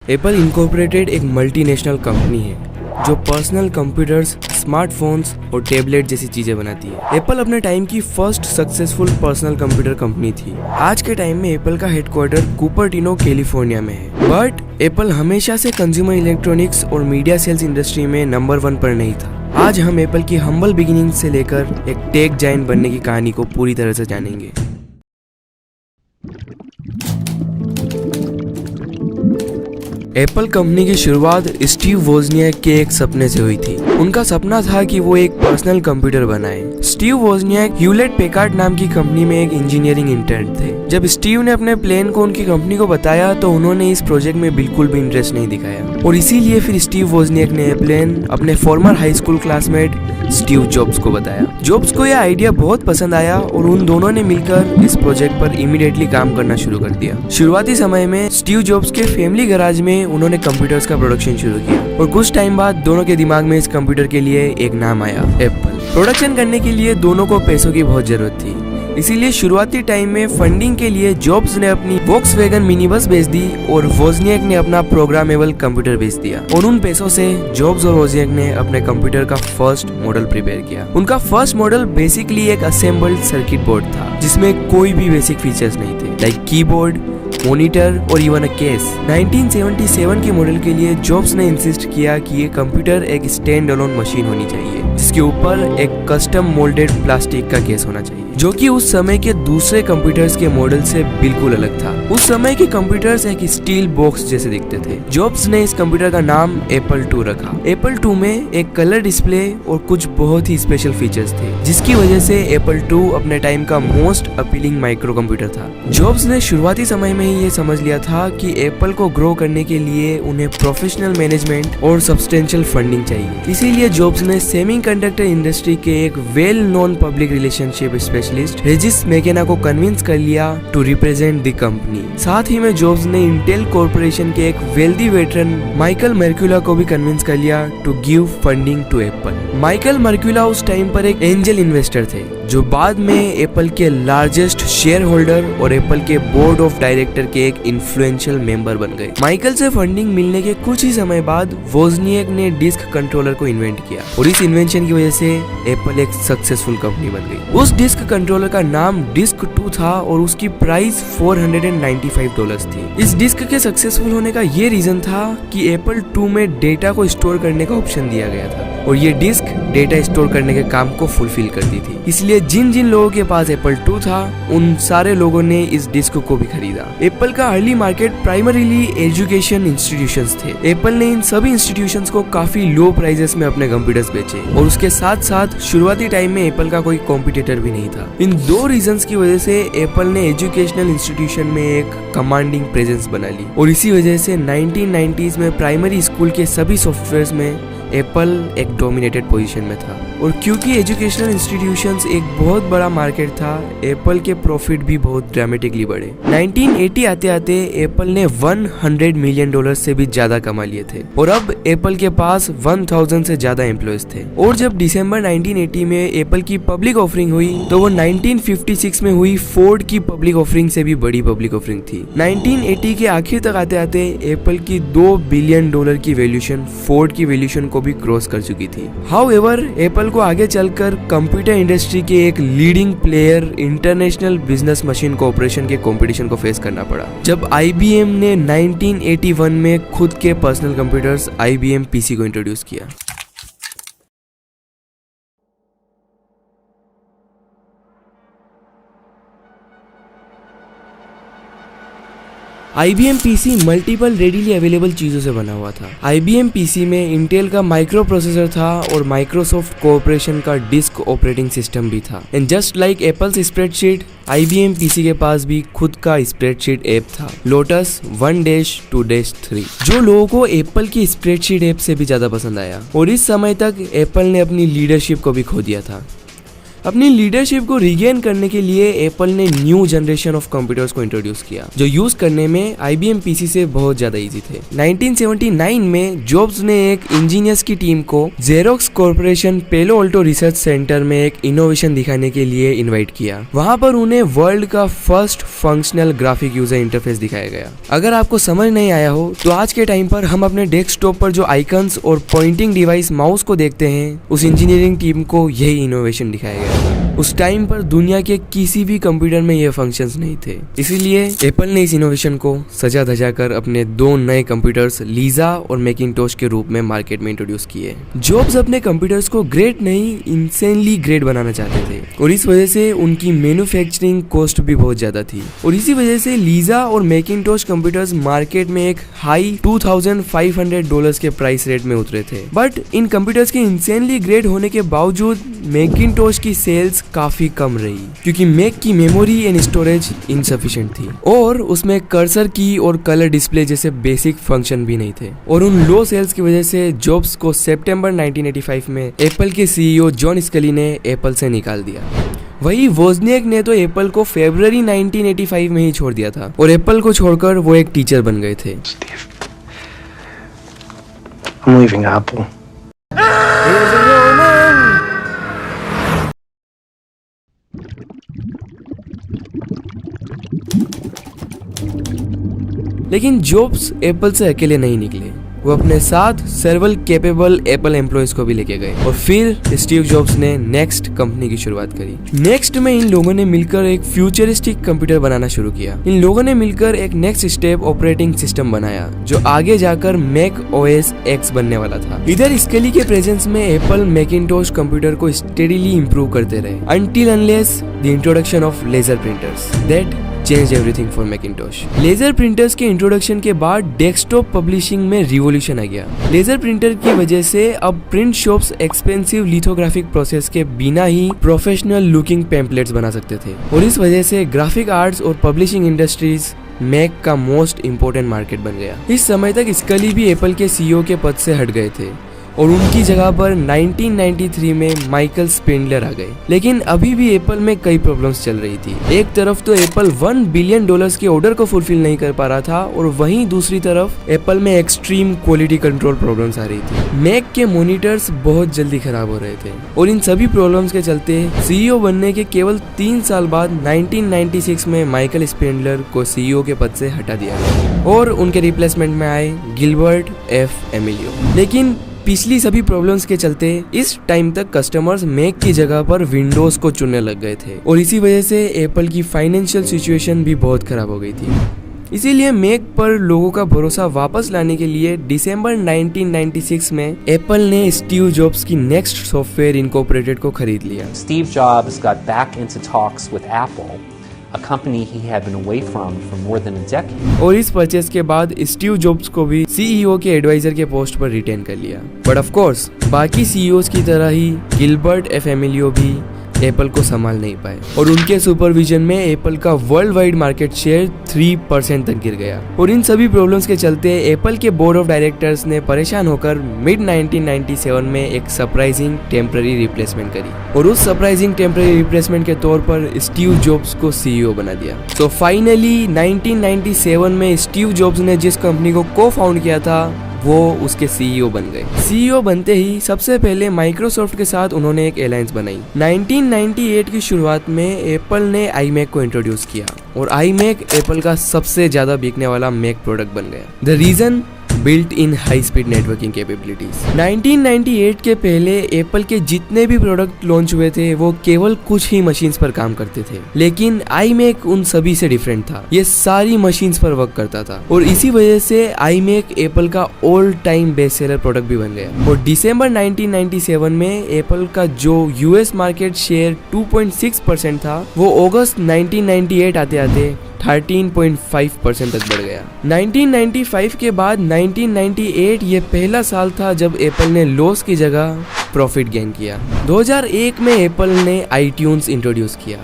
Apple incorporated एक multinational company है जो पर्सनल कंप्यूटर्स, स्मार्टफोन्स और टैबलेट जैसी चीजें बनाती है। एप्पल अपने टाइम की first successful personal computer company थी। आज के टाइम में एप्पल का हेडक्वार्टर कुपर्टिनो, कैलिफोर्निया में है। बट एप्पल हमेशा से कंज्यूमर इलेक्ट्रॉनिक्स और मीडिया सेल्स इंडस्ट्री में नंबर 1 पर नहीं था। आज हम एप्पल की हम्बल बिगिनिंग से लेकर एक टेक जायंट बनने की कहानी को पूरी तरह से जानेंगे। एप्पल कंपनी की शुरुआत स्टीव वोजनियाक के एक सपने से हुई थी। उनका सपना था कि वो एक पर्सनल कंप्यूटर बनाए। स्टीव वोजनियाक ह्यूलेट पैकार्ड नाम की कंपनी में एक इंजीनियरिंग इंटर्न थे। जब स्टीव ने अपने प्लान को उनकी कंपनी को बताया तो उन्होंने इस प्रोजेक्ट में बिल्कुल भी इंटरेस्ट नहीं दिखाया और इसीलिए फिर स्टीव वोजनियाक ने यह प्लान अपने farmer high school classmate Steve jobs को बताया। जॉब्स को यह आइडिया बहुत पसंद आया और उन दोनों ने मिलकर इस प्रोजेक्ट पर इमीडिएटली काम करना शुरू कर दिया। शुरुआती समय में स्टीव जॉब्स के फैमिली गैराज में उन्होंने कंप्यूटर्स का प्रोडक्शन शुरू किया और कुछ टाइम बाद दोनों के दिमाग में इस कंप्यूटर के लिए एक नाम आया, एप्पल। प्रोडक्शन करने के लिए दोनों को पैसों की बहुत जरूरत थी, इसीलिए शुरुआती टाइम में फंडिंग के लिए जॉब्स ने अपनी वोक्सवैगन मिनी बस बेच दी और वोजनियाक ने अपना प्रोग्रामेबल कंप्यूटर बेच दिया और उन पैसों से जॉब्स और वोजनियाक ने अपने कंप्यूटर का फर्स्ट मॉडल प्रिपेयर किया। उनका फर्स्ट मॉडल बेसिकली एक असेंबल्ड सर्किट बोर्ड था जिसमें कोई भी बेसिक फीचर्स नहीं थे, लाइक कीबोर्ड, मॉनिटर और इवन अ केस। 1977 के मॉडल के लिए जॉब्स ने इंसिस्ट किया कि ये कंप्यूटर एक स्टैंड अलोन मशीन होनी चाहिए जिसके ऊपर एक कस्टम मोल्डेड प्लास्टिक का केस होना चाहिए, जो कि उस समय के दूसरे कंप्यूटर्स के मॉडल से बिल्कुल अलग था। उस समय के कंप्यूटर्स एक स्टील बॉक्स जैसे दिखते थे। जॉब्स ने इस कंप्यूटर का नाम एप्पल 2 रखा। एप्पल 2 में एक कलर डिस्प्ले और कुछ बहुत ही स्पेशल फीचर्स थे जिसकी वजह से एप्पल 2 अपने टाइम का मोस्ट अपीलिंग माइक्रो कंप्यूटर था। जॉब्स ने शुरुआती समय में ये समझ लिया था कि एप्पल को ग्रो करने के लिए उन्हें प्रोफेशनल मैनेजमेंट और सब्सटेंशियल फंडिंग चाहिए। इसीलिए जॉब्स ने सेमीकंडक्टर इंडस्ट्री के एक well known public relationship specialist Regis McKenna को कन्विंस कर लिया टू रिप्रेजेंट द कंपनी। साथ ही में जॉब्स ने इंटेल कॉर्पोरेशन के एक वेल्दी वेटरन माइकल मर्क्यूला को भी कन्विंस कर लिया to give funding to Apple. Michael Markkula उस टाइम पर एक एंजल इन्वेस्टर थे जो बाद में एप्पल के लार्जेस्ट शेयर होल्डर और एप्पल के बोर्ड ऑफ डायरेक्टर के एक इन्फ्लुएंशियल मेंबर बन गए। माइकल से फंडिंग मिलने के कुछ ही समय बाद वोजनियाक ने डिस्क कंट्रोलर को इन्वेंट किया और इस इन्वेंशन की वजह से एप्पल एक सक्सेसफुल कंपनी बन गई। उस डिस्क कंट्रोलर का नाम डिस्क 2 था और उसकी प्राइस $495 थी। इस डिस्क के सक्सेसफुल होने का ये रीजन था कि एप्पल 2 में डेटा को स्टोर करने का ऑप्शन दिया गया था और ये डिस्क डेटा स्टोर करने के काम को फुलफिल करती थी। इसलिए जिन जिन लोगों के पास एप्पल 2 था उन सारे लोगों ने इस डिस्क को भी खरीदा। एप्पल का early market primarily education institutions थे। एप्पल ने इन सभी इंस्टीट्यूशंस को काफी लो प्राइसेस में अपने कंप्यूटर्स बेचे और उसके साथ साथ शुरुआती टाइम में एप्पल का कोई कॉम्पिटिटर भी नहीं था। इन 2 रीजंस की वजह से एप्पल ने एजुकेशनल इंस्टीट्यूशन में एक कमांडिंग प्रेजेंस बना ली और इसी वजह से 1990s में प्राइमरी स्कूल के सभी सॉफ्टवेयर्स में एप्पल एक डोमिनेटेड पोजीशन में था और क्योंकि एजुकेशनल इंस्टीट्यूशंस एक बहुत बड़ा मार्केट था, एप्पल के प्रॉफिट भी बहुत ड्रामेटिकली बढ़े। 1980 आते आते एप्पल ने $100 मिलियन से भी ज्यादा कमा लिए थे और अब एप्पल के पास 1000 से ज्यादा एम्प्लॉयज थे। और जब दिसंबर 1980 में एप्पल की पब्लिक ऑफरिंग हुई तो वो 1956 में हुई फोर्ड की पब्लिक ऑफरिंग से भी बड़ी पब्लिक ऑफरिंग थी। 1980 के आखिर तक आते आते एप्पल की $2 बिलियन की वैल्यूएशन फोर्ड की वैल्यूएशन को भी क्रॉस कर चुकी थी। हाउएवर एप्पल को आगे चलकर कंप्यूटर इंडस्ट्री के एक leading player international business machine corporation के कंपटीशन को फेस करना पड़ा जब IBM ने 1981 में खुद के पर्सनल कंप्यूटर्स IBM PC को इंट्रोड्यूस किया। IBM PC multiple readily available चीजों से बना हुआ था। IBM PC में इंटेल का माइक्रो प्रोसेसर था और माइक्रोसॉफ्ट कॉर्पोरेशन का डिस्क ऑपरेटिंग सिस्टम भी था। And just like apples spreadsheet, IBM PC के पास भी खुद का स्प्रेडशीट ऐप था, लोटस 1-2-3, जो लोगों को एप्पल की स्प्रेडशीट ऐप से भी ज्यादा पसंद आया और इस समय तक एप्पल ने अपनी लीडरशिप को भी खो दिया था। अपनी लीडरशिप को रिगेन करने के लिए एप्पल ने न्यू जनरेशन ऑफ कंप्यूटर्स को इंट्रोड्यूस किया जो यूज करने में IBM PC से बहुत ज्यादा इजी थे। 1979 में जॉब्स ने एक इंजीनियर्स की टीम को जेरोक्स कॉर्पोरेशन पेलो अल्टो रिसर्च सेंटर में एक इनोवेशन दिखाने के लिए इनवाइट किया। वहां पर उन्हें वर्ल्ड का first functional graphic user interface दिखाया गया। अगर आपको समझ नहीं आया हो तो आज के टाइम पर हम अपने डेस्कटॉप पर जो आइकन्स और पॉइंटिंग डिवाइस माउस को देखते हैं, उस इंजीनियरिंग टीम को यही इनोवेशन दिखाया गया। उस टाइम पर दुनिया के किसी भी कंप्यूटर में ये फंक्शंस नहीं थे, इसीलिए एप्पल ने इस इनोवेशन को सजा धजा कर अपने 2 नए कंप्यूटर्स लीजा और मैकिंटोश के रूप में मार्केट में इंट्रोड्यूस किए। जॉब्स अपने कंप्यूटर्स को ग्रेट नहीं, इंसेनली ग्रेट बनाना चाहते थे और इस वजह से उनकी मैन्युफैक्चरिंग कॉस्ट भी बहुत ज्यादा थी और इसी वजह से लीजा और मैकिंटोश कंप्यूटर्स मार्केट में एक हाई $2,500 के प्राइस रेट में उतरे थे। बट इन कंप्यूटर्स के इंसेनली ग्रेट होने के बावजूद मैकिंटोश की सेल्स काफी कम रही क्योंकि मैक की मेमोरी एंड स्टोरेज इनसफिशिएंट थी और उसमें कर्सर की और कलर डिस्प्ले जैसे बेसिक फंक्शन भी नहीं थे। और उन लो सेल्स की वजह से जॉब्स को सितंबर 1985 में एप्पल के CEO जॉन स्कली ने एप्पल से निकाल दिया। वही वोजनियक ने तो एप्पल को फरवरी 1985 में ही छोड़ दिया था और एप्पल को छोड़कर वो एक टीचर बन गए थे। I'm leaving Apple. लेकिन जॉब्स एप्पल से अकेले नहीं निकले, वो अपने साथ सेवरल कैपेबल एप्पल एम्प्लॉयज को भी लेके गए और फिर स्टीव जॉब्स ने नेक्स्ट कंपनी की शुरुआत करी। नेक्स्ट में इन लोगों ने मिलकर एक फ्यूचरिस्टिक कंप्यूटर बनाना शुरू किया। इन लोगों ने मिलकर एक नेक्स्ट स्टेप ऑपरेटिंग सिस्टम बनाया जो आगे जाकर मैक OS X बनने वाला था। इधर स्केली के प्रेजेंस में एप्पल मैकिंटोश कंप्यूटर को स्टेडीली इंप्रूव करते रहे until unless the introduction of laser printers that change everything for Macintosh. Laser printers के इंट्रोडक्शन के बाद डेस्कटॉप पब्लिशिंग में रिवॉल्यूशन आ गया। लेजर प्रिंटर की वजह से अब print shops expensive lithographic process के बिना ही प्रोफेशनल लुकिंग पैम्पलेट्स बना सकते थे और इस वजह से ग्राफिक आर्ट्स और पब्लिशिंग इंडस्ट्रीज मैक का मोस्ट इम्पोर्टेंट मार्केट बन गया। इस समय तक स्कली भी एप्पल के CEO के पद से हट गए थे और उनकी जगह पर 1993 में माइकल स्पेंडलर आ गए। लेकिन अभी भी एप्पल में कई प्रॉब्लम्स चल रही थी। एक तरफ तो एप्पल $1 बिलियन के ऑर्डर को फुलफिल नहीं कर पा रहा था और वहीं दूसरी तरफ एप्पल में एक्सट्रीम क्वालिटी कंट्रोल प्रॉब्लम्स आ रही थी। मैक के मॉनिटर्स बहुत जल्दी खराब हो रहे थे और इन सभी प्रॉब्लम्स के चलते CEO बनने के केवल 3 साल बाद 1996 में माइकल स्पेंडलर को CEO के पद से हटा दिया गया और उनके रिप्लेसमेंट में आए गिलबर्ट F एमिलियो। लेकिन पिछली सभी प्रॉब्लम्स के चलते इस टाइम तक कस्टमर्स मैक की जगह पर विंडोज को चुनने लग गए थे और इसी वजह से एप्पल की फाइनेंशियल सिचुएशन भी बहुत खराब हो गई थी। इसीलिए मैक पर लोगों का भरोसा वापस लाने के लिए दिसंबर 1996 में एप्पल ने स्टीव जॉब्स की नेक्स्ट सॉफ्टवेयर इनकॉर्पोरेटेड को खरीद लिया। Steve Jobs got back into talks with Apple, a company he had been away from for more than a decade. और इस परचेस के बाद स्टीव जॉब्स को भी CEO के एडवाइजर के पोस्ट पर रिटेन कर लिया। बट ऑफ कोर्स बाकी CEOs की तरह ही गिलबर्ट F एमिलियो भी एप्पल को संभाल नहीं पाए और उनके सुपरविजन में एप्पल का वर्ल्ड वाइड मार्केट शेयर 3% तक गिर गया। और इन सभी प्रॉब्लम्स के चलते एप्पल के बोर्ड ऑफ डायरेक्टर्स ने परेशान होकर मिड 1997 में एक सरप्राइजिंग टेम्पररी रिप्लेसमेंट करी और उस सरप्राइजिंग टेम्पररी रिप्लेसमेंट के तौर पर स्टीव जॉब्स को CEO बना दिया। तो फाइनली 1997 में स्टीव जॉब्स ने जिस कंपनी को को फाउंड किया था वो उसके CEO बन गए। CEO बनते ही सबसे पहले माइक्रोसॉफ्ट के साथ उन्होंने एक अलायंस बनाई। 1998 की शुरुआत में एप्पल ने iMac को इंट्रोड्यूस किया और iMac एप्पल का सबसे ज्यादा बिकने वाला मैक प्रोडक्ट बन गया। The reason built in high speed networking capabilities. 1998 के पहले एप्पल के जितने भी प्रोडक्ट लॉन्च हुए थे वो केवल कुछ ही मशीन्स पर काम करते थे, लेकिन iMac उन सभी से डिफरेंट था। ये सारी मशीन्स पर वर्क करता था और इसी वजह से iMac एप्पल का all time best seller product भी बन गया। और दिसंबर 1997 में एप्पल का जो US मार्केट शेयर 2.6% था वो अगस्त 1998 आते आते 13.5% तक बढ़ गया। 1995 के बाद 1998 ये पहला साल था जब एप्पल ने लॉस की जगह प्रॉफिट गेन किया। 2001 में एप्पल ने iTunes इंट्रोड्यूस किया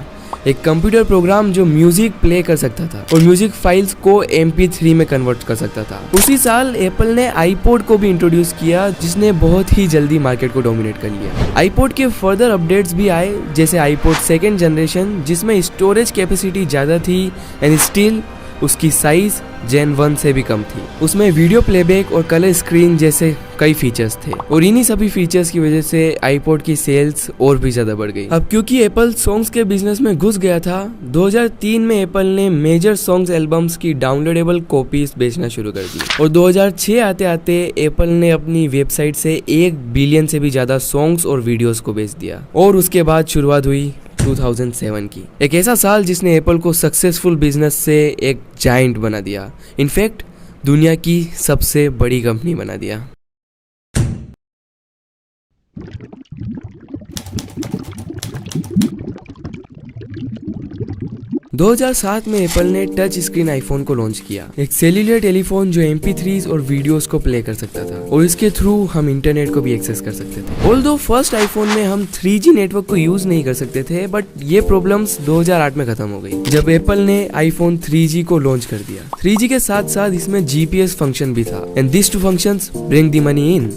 एक कंप्यूटर प्रोग्राम जो म्यूजिक प्ले कर सकता था और म्यूजिक फाइल्स को MP3 में कन्वर्ट कर सकता था। उसी साल एप्पल ने आईपॉड को भी इंट्रोड्यूस किया, जिसने बहुत ही जल्दी मार्केट को डोमिनेट कर लिया। आईपॉड के फर्दर अपडेट्स भी आए, जैसे आईपॉड सेकेंड जनरेशन, जिसमें स्टोरेज कैपेसिटी ज्यादा थी एंड स्टिल उसकी साइज Gen 1 से भी कम थी। उसमें वीडियो प्लेबैक और कलर स्क्रीन जैसे कई फीचर्स थे और इन्हीं सभी फीचर्स की वजह से आईपॉड की सेल्स और भी ज्यादा बढ़ गई। अब क्योंकि एप्पल सॉन्ग्स के बिजनेस में घुस गया था, 2003 में एप्पल ने मेजर सॉन्ग्स एल्बम्स की डाउनलोडेबल कॉपीज बेचना शुरू कर दी और 2006 आते आते एप्पल ने अपनी वेबसाइट से 1 बिलियन से भी ज्यादा सॉन्ग्स और वीडियोस को बेच दिया। और उसके बाद शुरुआत हुई 2007 की, एक ऐसा साल जिसने एप्पल को सक्सेसफुल बिजनेस से एक जायंट बना दिया, इनफैक्ट दुनिया की सबसे बड़ी कंपनी बना दिया। दो 2007 में एप्पल ने टच स्क्रीन आईफोन को लॉन्च किया, एक सेल्यूलर टेलीफोन जो MP3s और वीडियोस को प्ले कर सकता था और इसके थ्रू हम इंटरनेट को भी एक्सेस कर सकते थे। ऑल्दो फर्स्ट आईफोन में हम 3G नेटवर्क को यूज नहीं कर सकते थे, बट ये प्रॉब्लम्स 2008 में खत्म हो गई जब एप्पल ने आईफोन 3G को लॉन्च कर दिया। 3G के साथ साथ इसमें GPS फंक्शन भी था and this two functions bring the money in.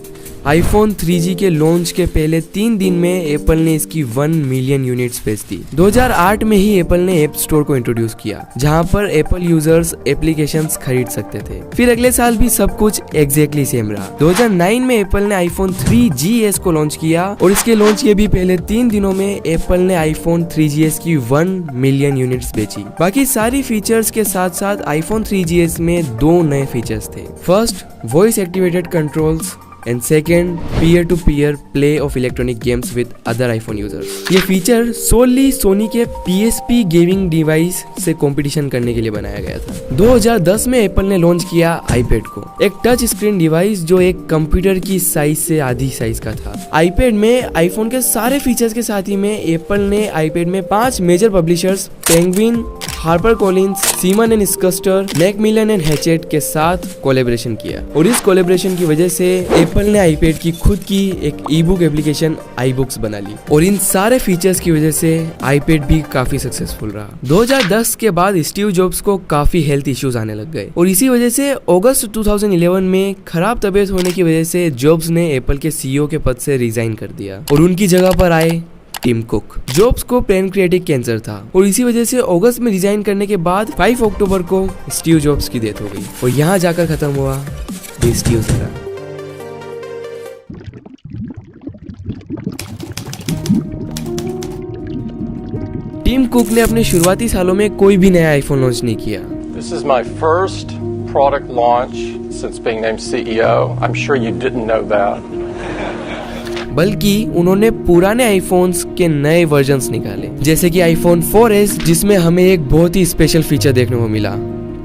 IPhone 3G के लॉन्च के पहले 3 दिन में एप्पल ने इसकी 1 मिलियन यूनिट्स बेच दी। 2008 में ही एप्पल ने ऐप स्टोर को इंट्रोड्यूस किया, जहां पर एप्पल यूजर्स एप्लीकेशंस खरीद सकते थे। फिर अगले साल भी सब कुछ एग्जैक्टली सेम रहा। 2009 में एप्पल ने आईफोन 3GS को लॉन्च किया और इसके लॉन्च के भी पहले 3 दिनों में एप्पल ने आईफोन 3GS की 1 मिलियन यूनिट्स बेची। बाकी सारी फीचर्स के साथ साथ आईफोन 3GS में 2 नए फीचर्स थे। First, voice activated controls and second, peer-to-peer play of electronic games with other iPhone users। ये फीचर सोली सोनी के PSP गेमिंग डिवाइस से कंपटीशन करने के लिए बनाया गया था। 2010 में एप्पल ने लॉन्च किया आईपैड को, एक टच स्क्रीन डिवाइस जो एक कंप्यूटर की साइज से आधी साइज का था। आईपैड में आईफोन के सारे फीचर्स के साथ ही में एप्पल ने आईपैड में 5 major publishers Penguin, Harper Collins, Simon and Schuster, Macmillan and Hachette के साथ कोलैबोरेशन किया और इस कोलैबोरेशन की वजह से एप्पल ने आईपैड की खुद की एक ई-बुक एप्लीकेशन iBooks बना ली और इन सारे फीचर्स की वजह से आईपैड भी काफी सक्सेसफुल रहा। 2010 के बाद स्टीव जॉब्स को काफी हेल्थ इश्यूज आने लग गए और इसी वजह से अगस्त 2011 में खराब तबीयत होने की वजह से जॉब्स ने एप्पल के CEO के पद से रिजाइन कर दिया और उनकी जगह पर आए टिम कुक। जॉब्स को पैनक्रियाटिक कैंसर था और इसी वजह से अगस्त में रिजाइन करने के बाद 5 अक्टूबर को स्टीव जॉब्स की डेथ हो गई और यहाँ जाकर खत्म हुआ स्टीव एरा। टिम कुक ने अपने शुरुआती सालों में कोई भी नया आईफोन लॉन्च नहीं किया। This is my first product launch since being named CEO. I'm sure you didn't know that. बल्कि उन्होंने पुराने आईफोन्स के नए वर्जन्स निकाले, जैसे कि आईफोन 4S, जिसमें हमें एक बहुत ही स्पेशल फीचर देखने को मिला,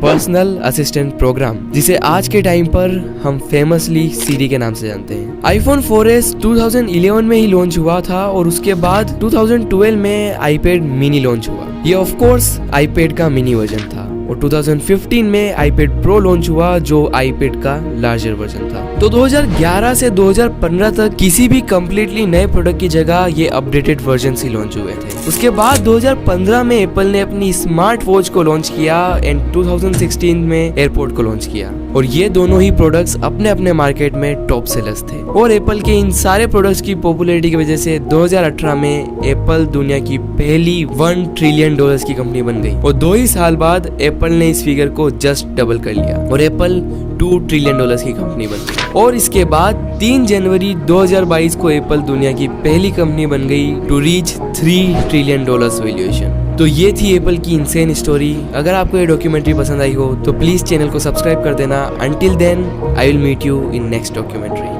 पर्सनल असिस्टेंट प्रोग्राम, जिसे आज के टाइम पर हम फेमसली सीरी के नाम से जानते हैं। आईफोन 4S 2011 में ही लॉन्च हुआ था और उसके बाद 2012 में आईपैड मिनी लॉन्च हुआ। ये ऑफ कोर्स आईपैड का मिनी वर्जन था और 2015 में आईपैड प्रो लॉन्च हुआ जो आईपैड का लार्जर वर्जन था। तो 2011 से 2015 तक किसी भी कंप्लीटली नए प्रोडक्ट की जगह ये अपडेटेड वर्जन ही लॉन्च हुए थे। उसके बाद 2015 में एप्पल ने अपनी स्मार्ट वॉच को लॉन्च किया एंड 2016 में एयरपोर्ट को लॉन्च किया और ये दोनों ही प्रोडक्ट्स अपने अपने मार्केट में टॉप सेलर्स थे और एप्पल के इन सारे प्रोडक्ट्स की पॉपुलैरिटी की वजह से 2018 में एप्पल दुनिया की पहली $1 ट्रिलियन की कंपनी बन गई और 2 ही साल बाद एप्पल ने इस फिगर को जस्ट डबल कर लिया और एप्पल $2 ट्रिलियन की कंपनी बन गई। और इसके बाद 3 जनवरी 2022 को एप्पल दुनिया की पहली कंपनी बन गई टू रीच $3 ट्रिलियन वैल्यूएशन। तो ये थी एप्पल की इनसेन स्टोरी। अगर आपको ये डॉक्यूमेंट्री पसंद आई हो तो प्लीज चैनल को सब्सक्राइब कर देना। Until then I will meet you in next documentary.